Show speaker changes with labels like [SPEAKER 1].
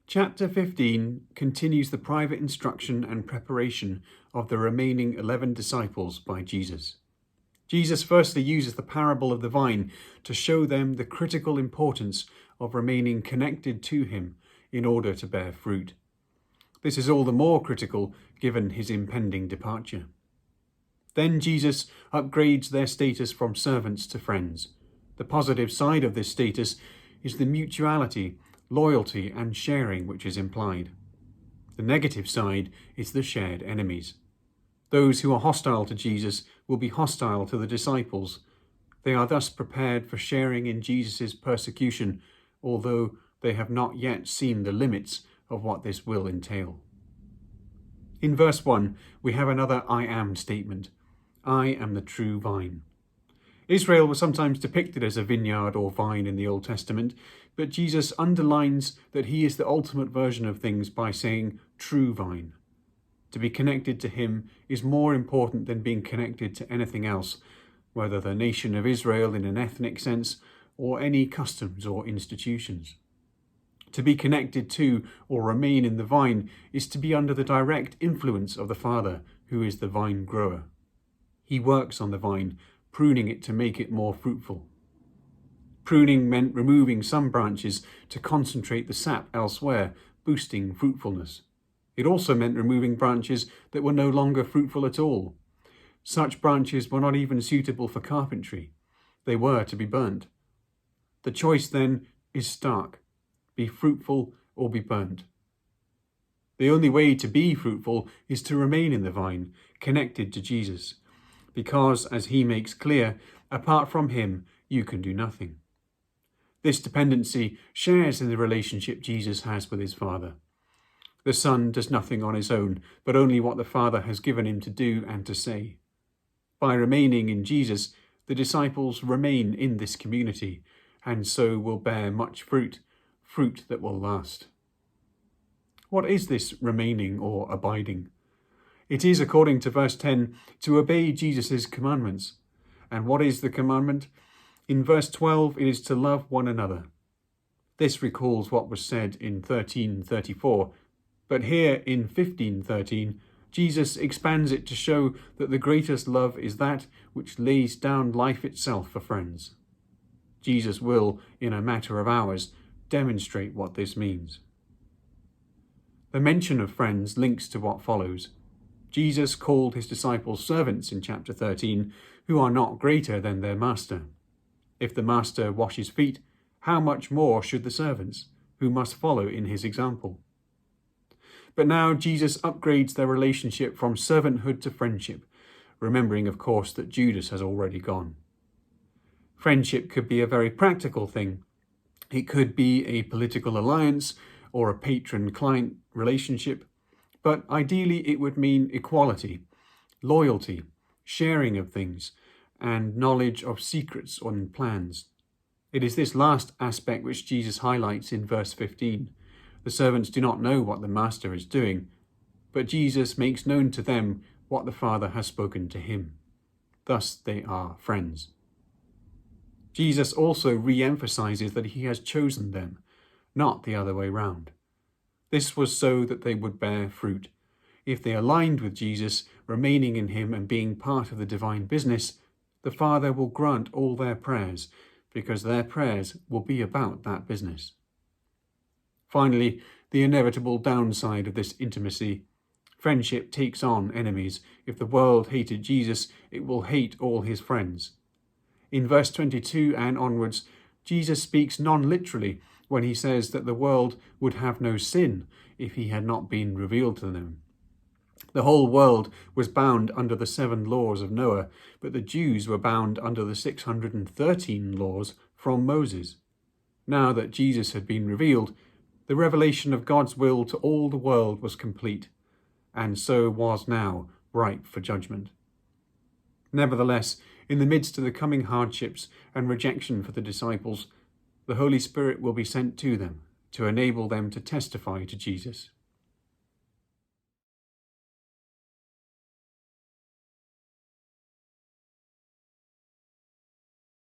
[SPEAKER 1] Chapter 15 continues the private instruction and preparation of the remaining 11 disciples by Jesus. Jesus firstly uses the parable of the vine to show them the critical importance of remaining connected to him in order to bear fruit. This is all the more critical given his impending departure. Then Jesus upgrades their status from servants to friends. The positive side of this status is the mutuality, loyalty and sharing which is implied. The negative side is the shared enemies. Those who are hostile to Jesus will be hostile to the disciples. They are thus prepared for sharing in Jesus' persecution, although they have not yet seen the limits of what this will entail. In verse 1, we have another I am statement. I am the true vine. Israel was sometimes depicted as a vineyard or vine in the Old Testament, but Jesus underlines that he is the ultimate version of things by saying true vine. To be connected to him is more important than being connected to anything else, whether the nation of Israel in an ethnic sense or any customs or institutions. To be connected to or remain in the vine is to be under the direct influence of the Father, who is the vine grower. He works on the vine, pruning it to make it more fruitful. Pruning meant removing some branches to concentrate the sap elsewhere, boosting fruitfulness. It also meant removing branches that were no longer fruitful at all. Such branches were not even suitable for carpentry. They were to be burnt. The choice then is stark: be fruitful or be burnt. The only way to be fruitful is to remain in the vine, connected to Jesus, because, as he makes clear, apart from him, you can do nothing. This dependency shares in the relationship Jesus has with his Father. The Son does nothing on his own, but only what the Father has given him to do and to say. By remaining in Jesus, the disciples remain in this community, and so will bear much fruit that will last. What is this remaining or abiding? It is, according to verse 10, to obey Jesus' commandments. And what is the commandment? In verse 12, it is to love one another. This recalls what was said in 13:34, but here in 15:13, Jesus expands it to show that the greatest love is that which lays down life itself for friends. Jesus will, in a matter of hours, demonstrate what this means. The mention of friends links to what follows. Jesus called his disciples servants in chapter 13, who are not greater than their master. If the master washes feet, how much more should the servants, who must follow in his example? But now Jesus upgrades their relationship from servanthood to friendship, remembering, of course, that Judas has already gone. Friendship could be a very practical thing. It could be a political alliance or a patron-client relationship, but ideally it would mean equality, loyalty, sharing of things, and knowledge of secrets and plans. It is this last aspect which Jesus highlights in verse 15. The servants do not know what the master is doing, but Jesus makes known to them what the Father has spoken to him. Thus they are friends. Jesus also re-emphasizes that he has chosen them, not the other way round. This was so that they would bear fruit. If they aligned with Jesus, remaining in him and being part of the divine business, the Father will grant all their prayers, because their prayers will be about that business. Finally, the inevitable downside of this intimacy. Friendship takes on enemies. If the world hated Jesus, it will hate all his friends. In verse 22 and onwards, Jesus speaks non-literally when he says that the world would have no sin if he had not been revealed to them. The whole world was bound under the 7 laws of Noah, but the Jews were bound under the 613 laws from Moses. Now that Jesus had been revealed, the revelation of God's will to all the world was complete, and so was now ripe for judgment. Nevertheless, in the midst of the coming hardships and rejection for the disciples, the Holy Spirit will be sent to them to enable them to testify to Jesus.